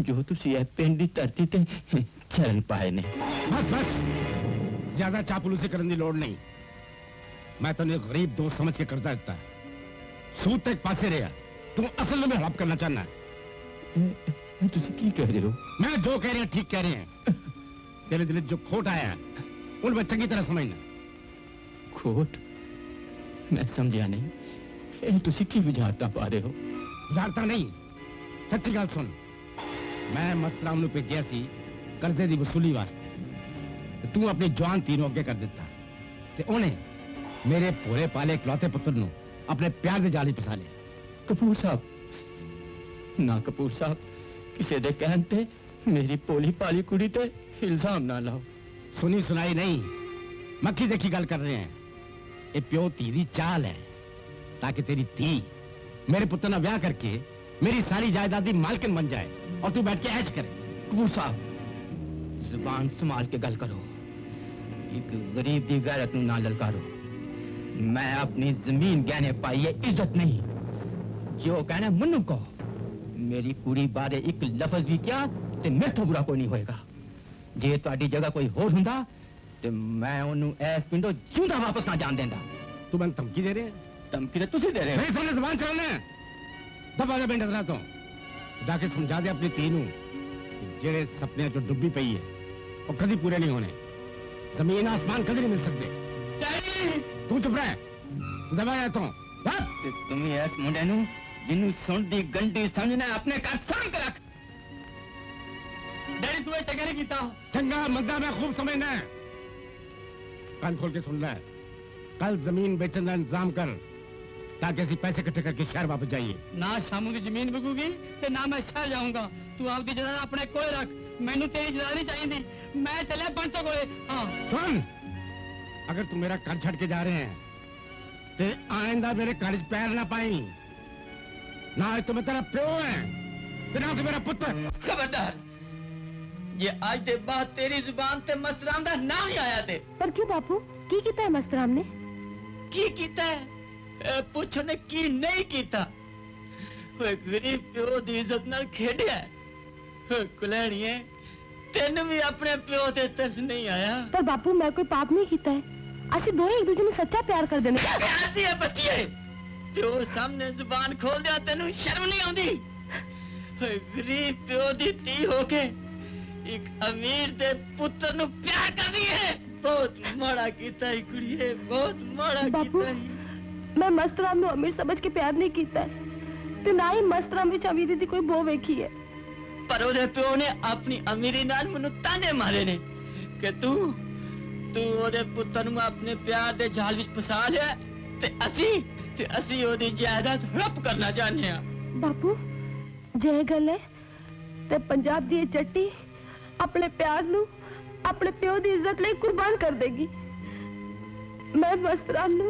जो तुसी ए पिंड दी धरती ते चरण पाए ने बस बस ज्यादा चापलूसी करने की लोड़ नहीं मैं तेन गरीब दोस्त समझ के कर्जा दिता सूद तक पासे रहा तू असल में हड़प करना चाहना है तुसी की कह रहे हो मैं जो कह रहे हैं ठीक कह रहे हैं तेरे दिल जो खोट आया उन पर चंगी तरह समझना खोट मैं समझा नहीं ਇਹ ਤੁਸੀਂ ਕੀ ਵਿਚਾਰਤਾ ਪਾ ਰਹੇ ਹੋ ਵਿਚਾਰਤਾ ਨਹੀਂ ਸੱਚੀ ਗੱਲ ਸੁਣ ਮੈਂ ਮਸਤਰਾਮ ਨੂੰ ਭੇਜਿਆ ਸੀ ਕਰਜ਼ੇ ਦੀ ਵਸੂਲੀ ਵਾਸਤੇ ਤੂੰ ਆਪਣੀ ਜਵਾਨ ਧੀ ਨੂੰ ਅੱਗੇ ਕਰ ਦਿੱਤਾ ਤੇ ਉਹਨੇ ਮੇਰੇ ਭੋਰੇ ਪਾਲੇ ਇਕਲੌਤੇ ਪੁੱਤਰ ਨੂੰ ਆਪਣੇ ਪਿਆਰ ਦੇ ਜਾਲ 'ਚ ਫਸਾ ਲਿਆ ਕਪੂਰ ਸਾਹਿਬ ਨਾ ਕਪੂਰ ਸਾਹਿਬ ਕਿਸੇ ਦੇ ਕਹਿਣ ਤੇ ਮੇਰੀ ਭੋਲੀ ਭਾਲੀ ਕੁੜੀ ਤੇ ਇਲਜ਼ਾਮ ਨਾ ਲਾਓ ਸੁਣੀ ਸੁਣਾਈ ਨਹੀਂ ਮੱਖੀ ਦੇਖੀ ਗੱਲ ਕਰ ਰਹੇ ਹਾਂ ਇਹ ਪਿਓ ਧੀ ਦੀ ਚਾਲ ਹੈ ताकि तेरी धी मेरे पुत्र ना ब्याह करके मेरी सारी जायदाद की मालकिन बन जाए और तू बैठ के ऐश करे कपूर साहब जुबान संभाल के गल करो एक गरीब दी गैरत नू ना ललकारो मैं अपनी जमीन गहने पाई है इज्जत नहीं जो कहना मनु को मेरी कुड़ी बारे एक लफज भी क्या ते मेरे तो बुरा कोई नहीं होएगा जे तुहाडी जगह कोई होर हुंदा ते मैं ओनू ऐस पिंडों जिंदा वापस ना जान देंदा तू मैं धमकी दे रहे हैं धमकी तो तुसी दे रहे हो नहीं सामने जबान चलाने दबा जा पिंड तो जाके समझा दे अपनी धी नू जेड़े सपने चो डुब्बी पई है वो कभी पूरे नहीं होने जमीन आसमान कभी नहीं मिल सकते तू चुप रह दबा जा तो ते तुम इस मुंडे नू जिन्नू सुन दी गंडी समझना अपने घर साम के रख डैडी तू ये चंगा नहीं कीता चंगा मंदा मैं खूब समझना है कान खोल के सुन ले कल जमीन बेचने का इंतजाम कर ताकि ਅਸੀਂ पैसे इकट्ठे करके शहर वापस जाइए ना शामू की जमीन बिकूगी ते ना मैं शहर जाऊंगा तू आपकी जायदाद अपने कोले रख मैनू तेरी जायदाद नहीं चाहिए मैं चलिया पंचो कोले हाँ सुन अगर तू मेरा घर छड़ के जा रहे हैं तो आइंदा मेरे घर पैर ना पाई ना तो मैं तेरा प्यो है ते ना तो मेरा पुत्र खबरदार ये आज दे बाद तेरी जुबान ते मस्तराम दा नाम ही आया ते पर क्यों बापू की कीता है मस्तराम ने की कीता है पुछो ने की नहीं कीता ओए गरीब प्यो दी इज्जत नाल खेडिया कुलैणीए तेन भी अपने प्यो ते तरस नहीं आया पर बापू मैं कोई पाप नहीं कीता है ਅਸੀਂ ਦੋਵੇਂ ਇੱਕ ਦੂਜੇ ਨੂੰ ਸੱਚਾ ਪਿਆਰ ਕਰਦੇ ਨੇ ਪਿਆਰ ਦੀ ਬੱਚੀਏ ਪਿਓ ਸਾਹਮਣੇ ਜ਼ੁਬਾਨ ਖੋਲ ਦਿਆ ਤੈਨੂੰ ਸ਼ਰਮ ਨਹੀਂ ਆਉਂਦੀ गरीब प्यो दी धी होके एक अमीर दे पुत्र नु प्यार कर रही है। बहुत माड़ा कीता ही कुड़िए, बहुत माड़ा बापू, कीता ही। मैं मस्तराम नु अमीर समझ के प्यार नहीं कीता है ते ना ही मस्तराम विच अमीरी दी कोई बो वेखी है। पर ओदे प्यो ने अपनी अमीरी नाल मनु ताने मारे ने कि तू ओदे पुत्र नु अपने प्यार दे जाल विच फसा लिया ते असी ओदी जायदाद हड़प करना चाहने हां। बापू, जे गल है ते पंजाब दी चट्टी अपने प्यार नु अपने प्यो दी इज्जत ਲਈ कुर्बान कर देगी। मैं मस्तराम नु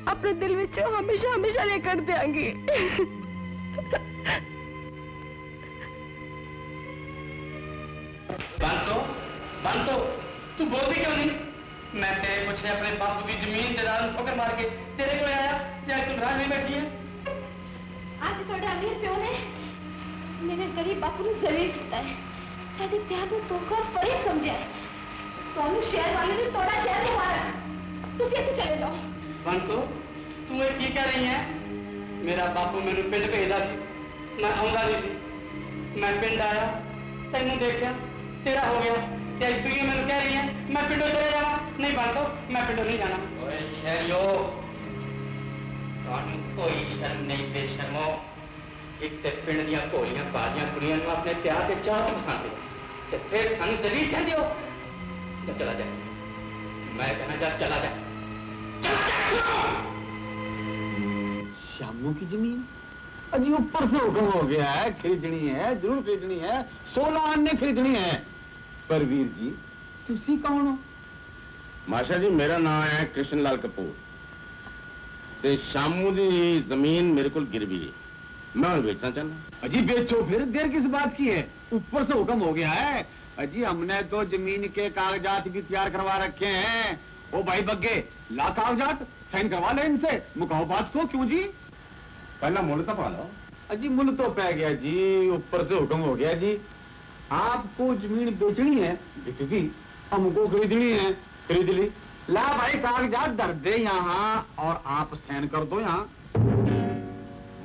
अपने दिल विच हमेशा हमेशा ले कर देंगी। बंतो तू बोलती क्यों नहीं? मैं तेरे कुछ ने अपने बापू की जमीन जायदाद ठोकर मार के तेरे को आया या तू नाराज नहीं बैठी है? आज थोड़े अमीर प्यो ने मेरे गरीब बापू ਨੂੰ ਜ਼ਲੀਲ ਕੀਤਾ ਹੈ। ਸਾਡੇ ਪਿਆਰ ਨੂੰ ਧੋਖਾ ਫਰੀਦ ਸਮਝਿਆ ਹੈ। ਤੁਹਾਨੂੰ ਸ਼ਹਿਰ ਵਾਲੇ ਨੇ ਤੋੜਾ ਸ਼ਹਿਰ ਦੇ ਮਾਰਾ। ਤੁਸੀਂ ਇੱਥੇ ਚਲੇ ਜਾਓ। बंतो तू ये की कह रही है? मेरा बापू मैंने पिंड भेजदा सी, मैं आउंदा नहीं सी। मैं पिंड आया, तैनू देखा, तेरा हो गया ते अज तू ये मैनू कह रही है मैं पिंडों चले जाना? नहीं बंतो, मैं पिंडों नहीं जाना। ओए शहरियो, ਤੁਹਾਨੂੰ कोई शर्म नहीं बेशर्मो। एक ते पिंड दियां भोलियां बाजियां कुड़ियां नूं अपने प्यार ते चाह तो पसंदे ते फिर थानू दलील कहंदे हो। चला जा, मैं कहना जा, चला जा, चला जा। श्यामू की जमीन अजी ऊपर से हुक्म हो गया है, खरीदनी है, जरूर खरीदनी है, 16 आने खरीदनी है। पर वीर जी तुसी कौन हो? माशा जी मेरा नाम है कृष्ण लाल कपूर ते शामू दी जमीन मेरे को गिरवी है, मैं उन्हें बेचना चाहना। अजी बेचो फिर, देर किस बात की है? ऊपर से हुक्म हो गया है। अजी हमने तो जमीन के कागजात भी तैयार करवा रखे हैं। ओ भाई बग्गे, ला कागजात, साइन करवा ले इनसे, मुकाओ बात को। क्यों जी? पहला मुल तो पा लो। अजी मुल तो पै गया जी, ऊपर से हुक्म हो गया जी। आपको जमीन बेचनी है, बिकेगी, हमको खरीदनी है, खरीद ली। ला भाई कागजात धर दे यहाँ और आप साइन कर दो यहाँ।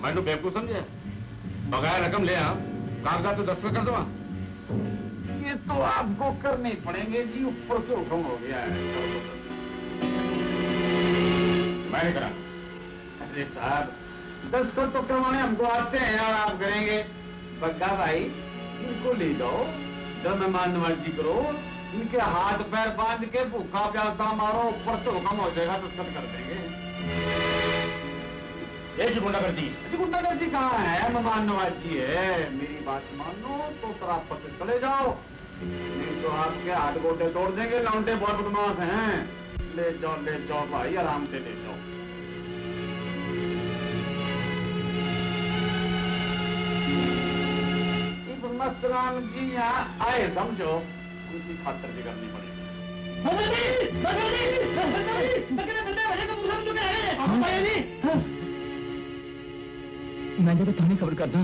मैंने बेवकूफ समझे? बगैर रकम ले आ, कागजात तो दस्तखत कर दो। ये तो आपको करने पड़ेंगे जी, ऊपर से हुक्म हो गया है। मैं नहीं करा। अरे साहब, दस्तखत तो करवाने हमको आते हैं और आप करेंगे। बग्गा भाई इनको ले जाओ, जब मेहमान नवाजी करो, इनके हाथ पैर बांध के भूखा प्यासा मारो, ऊपर से हुक्म हो जाएगा, दस्तखत कर देंगे। ये की गुंडागर्दी? गुंडागर्दी कहाँ है? मेहमान नवाजी है, मेरी बात मानो तो सरापत से चले जाओ, नहीं तो आपके हाथ गोटे तोड़ देंगे। लौंडे बहुत बदमाश हैं। ले जाओ भाई, आराम से ले जाओ। मस्तराम जी यहाँ आए, समझो उनकी खातिर भी करनी पड़ेगी। मैं जब थाने खबर करना।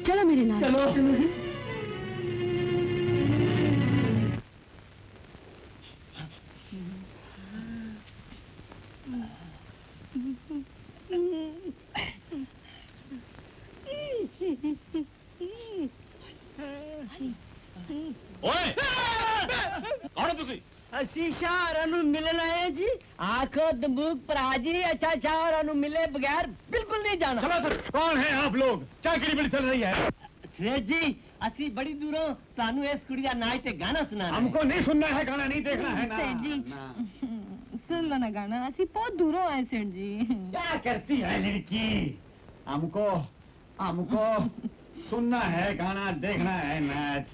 चलो मेरे नाल। चलो ओए कौन हो तुसी? ਅਸੀਂ ਸ਼ਾਹਰਾਂ ਨੂੰ ਮਿਲਣ ਆਏ ਜੀ। ਆਖੋ ਦੰਬੂਕ ਭਰਾ ਜੀ, ਅੱਛਾ ਸ਼ਾਹਰਾਂ ਨੂੰ ਮਿਲੇ ਬਗੈਰ ਬਿਲकुल नहीं जाना। चलो सर, कौन है आप लोग? क्या गिड़बड़ी चल रही है? सेठ जी, ਅਸੀਂ ਬੜੀ ਦੂਰੋਂ ਤੁਹਾਨੂੰ ਇਸ ਕੁੜੀ ਦਾ ਨਾਚ ਤੇ ਗਾਣਾ ਸੁਣਾਣਾ। हमको नहीं सुनना है, गाना नहीं देखना है ना। सेठ जी, सुन लो ना गाना, ਅਸੀਂ बहुत दूरों आए सेठ जी। क्या करती है लड़की? हमको सुनना है गाना, देखना है नाच।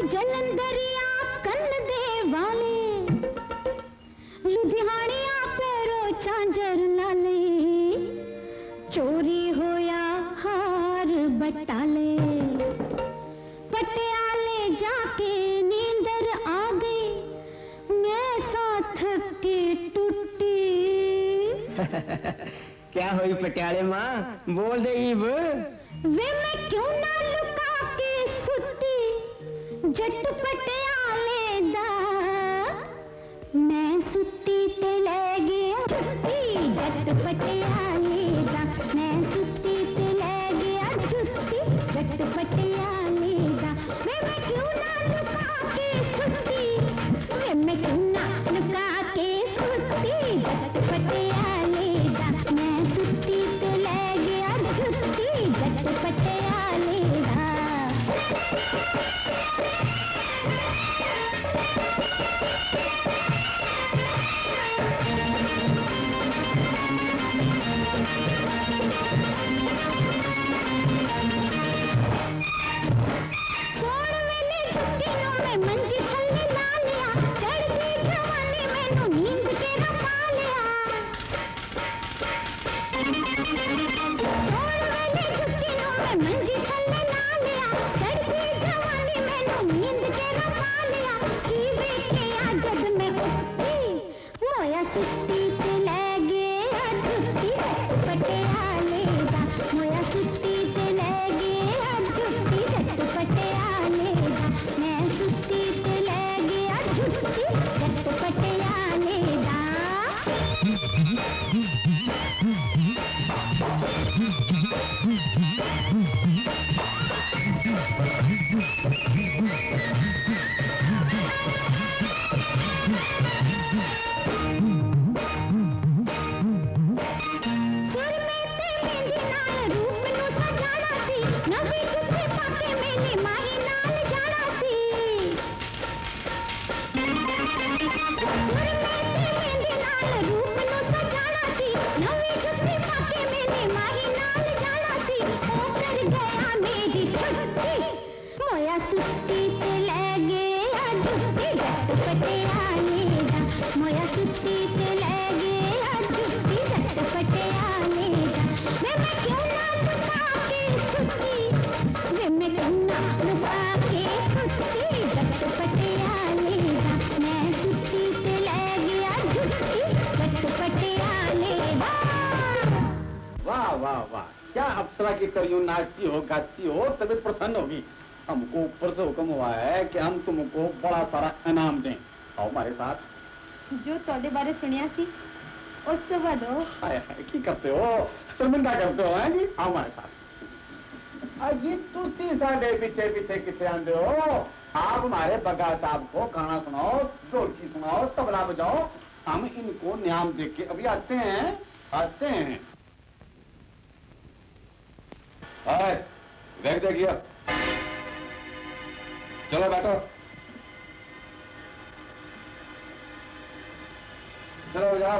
जलंधरिया कन्न दे वाले, लुधियानिया पैरो झांझर लाले, चोरी होया हार बटाले, पटियाले जाके नींदर आ गई, मैं साथ के टूटी। पटियाले मां बोल दे ईब वे मैं क्यों ना लुका के सुती जट पटियाले दा मैं सुती ते ले गया छुट्टी जट पटियाले दा मैं सुती ते ले गया छुट्टी जट पटियाले दा वे मैं क्यों ना लुका के सुती वे मैं क्यों ना लुका के सुती जट पटियाले दा मैं सुती ते ले गया छुट्टी जट पटियाले दा सोण वेले छुट्टियों में मंजी थल्ले ला लिया चढ़ती जवानी मैनू नींद के ना पा लिया सोण वेले छुट्टियों में मंजी थल्ले ला लिया चढ़ती जवानी मैनू नींद के ना पा लिया की वेखिया जब मैं उठी मोया सुत्ती ते ले गया छुट्टी जट पटियाले दा मोया सुत्ती ते ले गया छुट्टी जट पटियाले दा मैं सुत्ती ते ले गया छुट्टी जट पटियाले दा सिर में ते मेहंदी नाल रूप नू सजाना सी नवी जुत्ती पाके मेले माही नाल जाना सी सिर में ते मेहंदी नाल रूप नू सजाना सी नवी जुत्ती पाके मेले माही नाल जाना सी ओ कर गया मेरी छुट्टी मोया सुत्ती ते ले गया जुत्ती जट पटियाले दा मोया सुत्ती ते ले गया जुत्ती जट पटियाले दा मैं क्यों ना लुका के सुत्ती वे मैं क्यों ना लुका के सुत्ती जट पटियाले दा मैं सुत्ती ते ले गया जुत्ती जट पटियाले दा वाह वाह वाह, क्या अप्सरा की करियो नाचती हो गाती हो तभी प्रसन्न होगी। हमको ऊपर से हुक्म हुआ है कि हम तुमको बड़ा सारा इनाम दें। आओ हमारे साथ। जो तोड़े बारे सुनिया सी उस तो बदो हाय हाय की करते हो, शर्मिंदा करते हो हैं जी। आओ हमारे साथ। ये तुसी साढ़े पीछे पीछे कितने आंदे हो? आप हमारे बग्गा साहब को गाना सुनाओ, ढोलकी सुनाओ, तबला बजाओ, हम इनको इनाम दे के अभी आते हैं आते हैं। हाय बैग देखिए, चलो बैठो, चलो जाओ।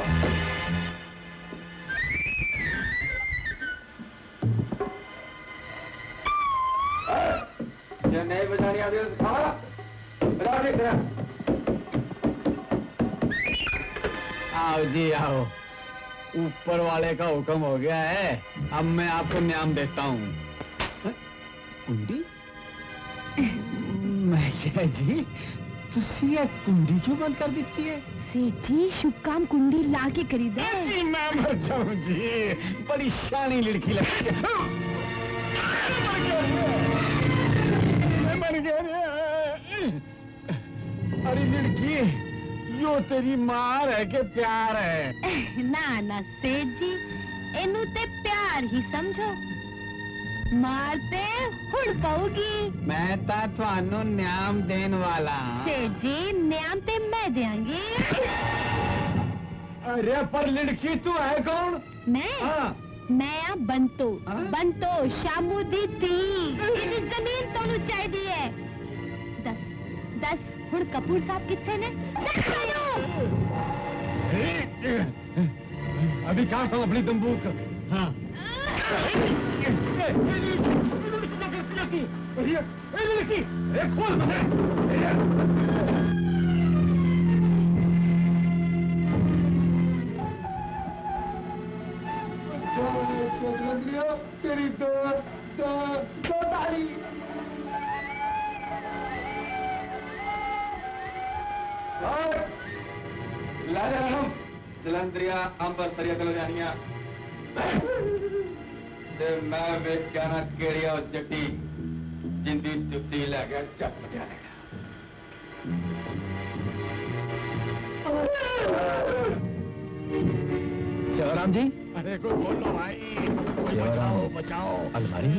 ये नहीं बजानी आती है तो खाओ, बजाओ ठीक है। आओ जी आओ, ऊपर वाले का हुक्म हो गया है, अब मैं आपको इनाम देता हूँ। कुंडी? मैं क्या जी, तुसी ये कुंडी क्यों बंद कर देती है? सेठ जी शुभ काम कुंडी ला के खरीदा जी मैं मर जाऊं जी, बड़ी शानी लड़की लगती है। मैं मर गया रे। अरे लड़की, यो तेरी मार है के प्यार है? ना ना सेठ जी, इनू ते प्यार ही समझो, मारते हुड़ पाऊगी। मैं ता थानू न्याम देन वाला। सेठ जी न्याम ते मैं देंगी। अरे पर लड़की तू है कौन? मैं हाँ। मैं बंतो हाँ? बंतो शामू दी थी। इतनी जमीन तोनू चाहिए है। 10 हुड़ कपूर साहब कितने ने? अभी कहाँ था अपनी बंदूक? हाँ। तेरी दो ताली। जलंधरिया अंबर सरिया कलोनिया ਤੇ ਮੈਂ ਵੇਖਿਆ ਨਾ ਕਿਹੜੀ ਉਹ ਜੱਟੀ ਜਿੰਦੀ ਜੁੱਤੀ ਲੈ ਗਿਆ ਚੱਪ ਗਿਆ शिवराम जी अरे कोई बोलो भाई, बचाओ बचाओ। अलमारी में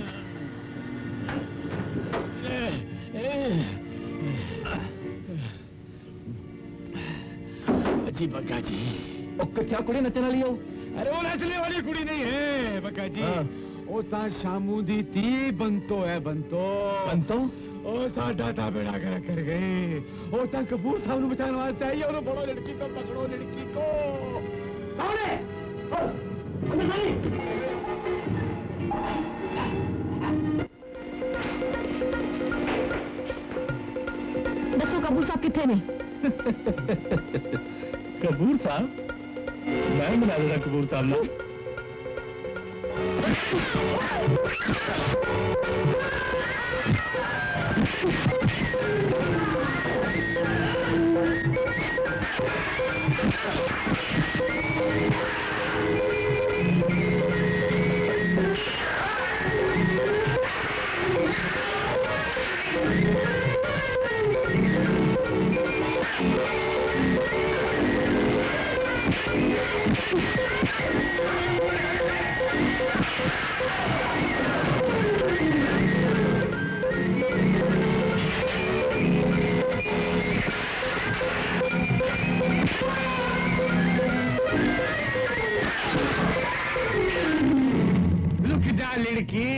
जी बग्गा जी, क्या कुड़ी नचने वाली हो? अरे वो नचने वाली कुड़ी नहीं है बग्गा जी। हाँ। ओ ता शामू दी ती बंतो है बंतो। बंतो? ओ साडा ता बेड़ा कर गए। ओ ता कपूर साहब नु बचाने वास्ते आई और बड़ो लड़की को पकड़ो, लड़की को। कौन है? अंदर नहीं। दसो कपूर साहब किथे ने? कपूर साहब? मैं मिला देना कपूर साहब ना। लड़की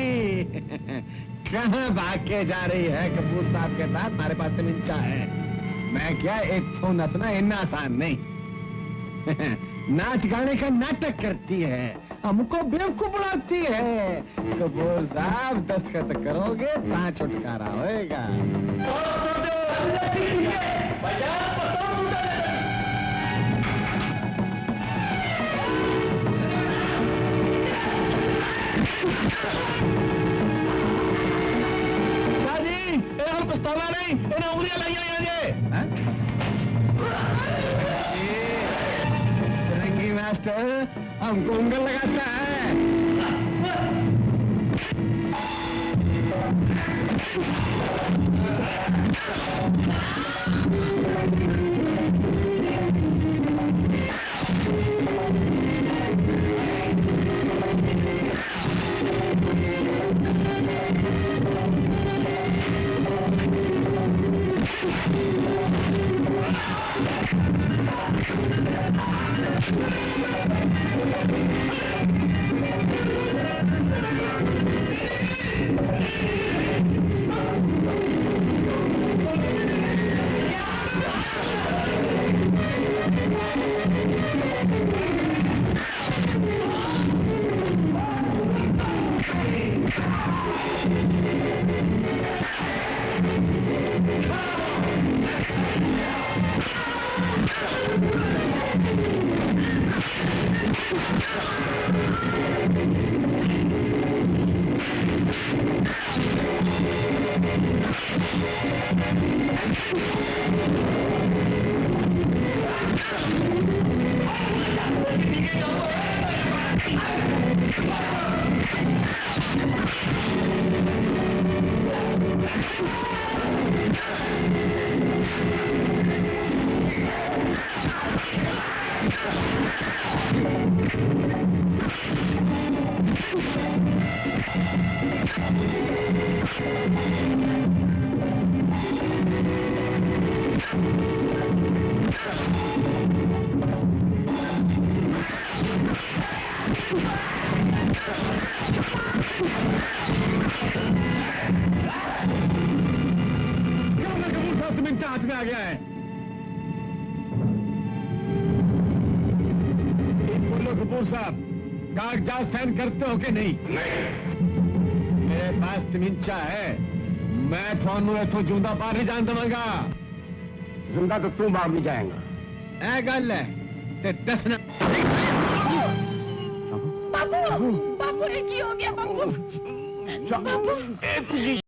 कहाँ भाग के जा रही है? कपूर साहब के साथ हमारे पास तमिंचा है। मैं क्या एक थो नसना इतना आसान नहीं। नाच गाने का नाटक करती है, हमको बेवकूफ बनाती है। कपूर साहब दस्तखत करोगे ता छुटकारा होएगा। हम पिस्तौला नहीं, इन्हें उंगलियां लगाएंगे। सरंगी मास्टर हमको उंगल लगाता है। हाथ में आ गया है। बोलो कपूर साहब, कागजात साइन करते हो कि नहीं? मेरे पास तमिंचा है, मैं थानू इथों जिंदा बाहर नहीं जान देवांगा। जिंदा तो तू बाहर नहीं जाएगा। ऐ गल है ते दसना। बाबू, बाबू, ये की हो गया बाबू? बाबू।